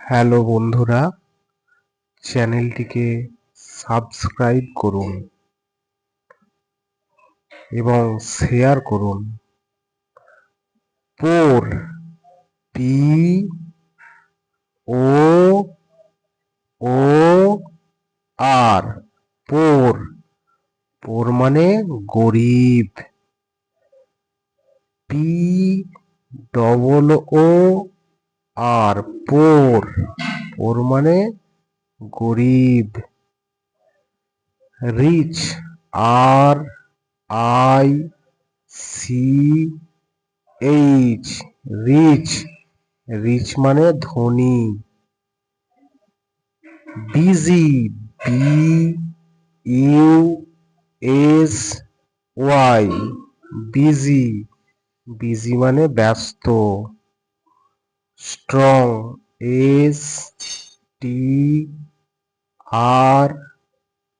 Hello বন্ধুরা, চ্যানেলটিকে subscribe করুন এবং শেয়ার করুন। পোর, পি ও ও আর, পোর। পোর মানে গরিব। পি ডবল ও আর, পোর। পোর মানে গরিব। Rich, R I C H, rich. Rich মানে ধনী। Busy, B U S Y, busy. Busy মানে ব্যস্ত। Strong, S T R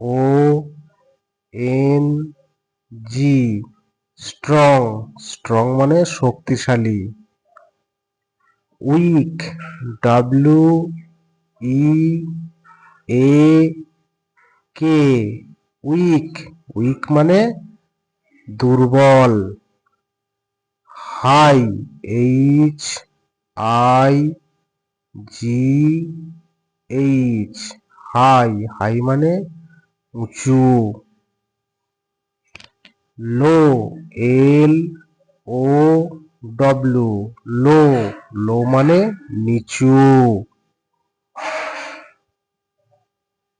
O N G, strong. Strong মানে শক্তিশালী। Weak, W E A K, weak. Weak মানে দুর্বল। High, H I G H, high. High মানে উঁচু। লো, এল ও ডব্লিউ, লো। লো মানে নিচু।